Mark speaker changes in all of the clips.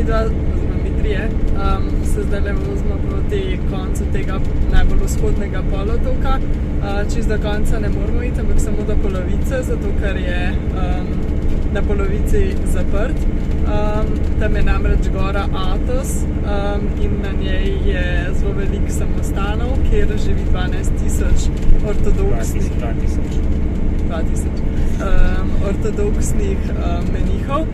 Speaker 1: dva, oziroma mi trije, se zdaj le vozimo proti koncu tega najbolj vzhodnega polotoka. Čist do konca ne moramo iti, ampak samo do polovice, zato ker je na polovici zaprt. Tam je namreč gora Athos in na njej je zelo veliko samostanov, kjer živi 12,000 ortodoksnih 2000 ortodoksnih menihov.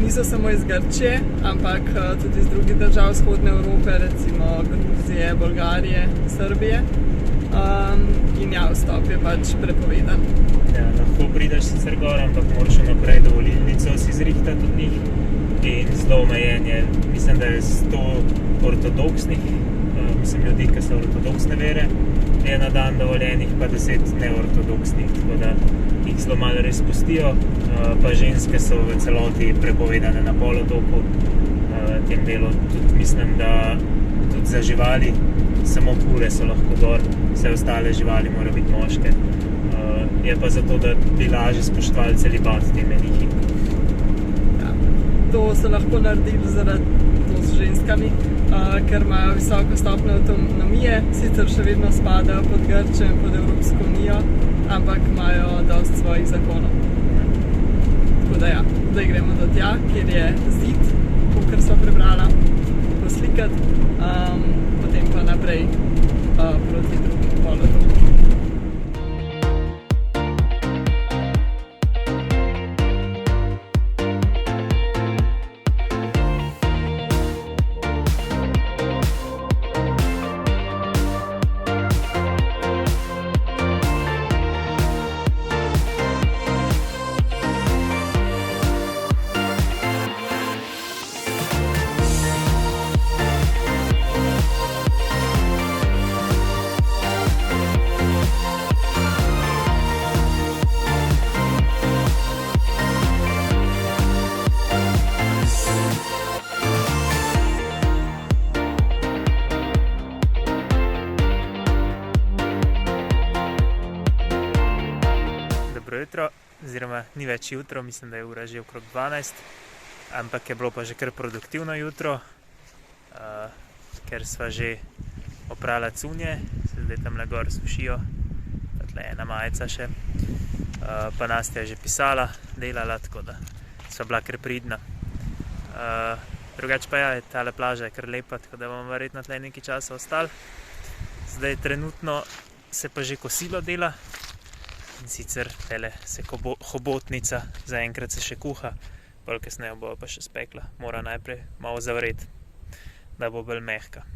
Speaker 1: Niso samo iz Grčije, ampak tudi iz drugih držav vzhodne Evrope, recimo Gruzije, Bolgarije, Srbije. In ja, vstop je pač prepovedan.
Speaker 2: Ja, lahko prideš sicer gor, ampak moraš naprej dovolilnico si zrihtati od njih. In zelo omejen je, mislim, da je 100 ortodoksnih, ljudi, ki so ortodoksne vere, je na dan dovoljenih, pa 10 neortodoksnih, tako da jih zelo malo res pustijo, pa ženske so v celoti prepovedane na polotoku, tem delu. Tudi mislim, da tudi za živali, samo kure so lahko gor, vse ostale živali morajo biti moške. Je pa zato, da bi lažje spoštovali celibat te menihi.
Speaker 1: Ja, to so lahko naredili zaradi to z ženskami, ker imajo visoko stopnjo avtonomije, sicer še vedno spadajo pod Grčijo in pod Evropsko unijo, ampak imajo dosti svojih zakonov. Tako da ja, zdaj gremo do tja, kjer je zid, kakor sva prebrala, poslikati, potem pa naprej proti drugim polotokom.
Speaker 2: Jutro, oziroma ni več jutro, mislim, da je ura že okrog 12, ampak je bilo pa že kar produktivno jutro, ker sva že oprala cunje, se zdaj tamle gor sušijo, tle je ena majica še, pa Nastja je že pisala, delala, tako da sva bila kar pridna. Drugače pa ja, tale plaža je kar lepa, tako da bomo verjetno tle nekaj časa ostali. Zdaj trenutno se pa že kosilo dela, in sicer tele se hobotnica zaenkrat se še kuha, bolj kasneje bo pa še spekla. Mora najprej malo zavreti, da bo bolj mehka.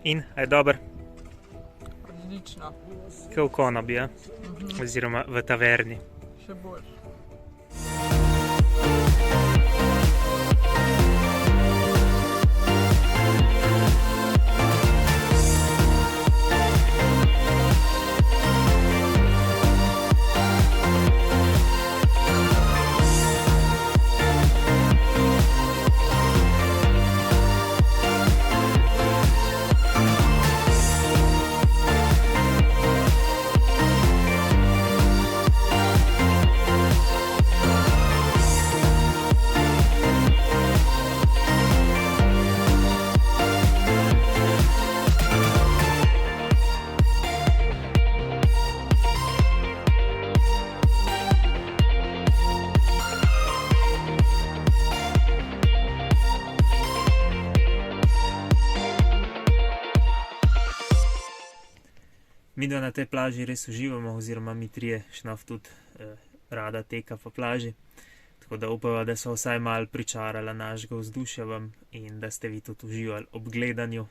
Speaker 2: In, a je dober?
Speaker 1: Odlično.
Speaker 2: Kaj v konobi, ja? Oziroma v taverni.
Speaker 1: Še bolj. Midva na tej plaži res uživamo, oziroma mi trije, Šnof tudi rada teka po plaži. Tako da upava, da so vsaj malo pričarala našega vzdušja vam in da ste vi tudi uživali ob gledanju.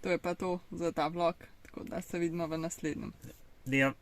Speaker 1: To je pa to za ta vlog, tako da se vidimo v naslednjem.
Speaker 2: Ja.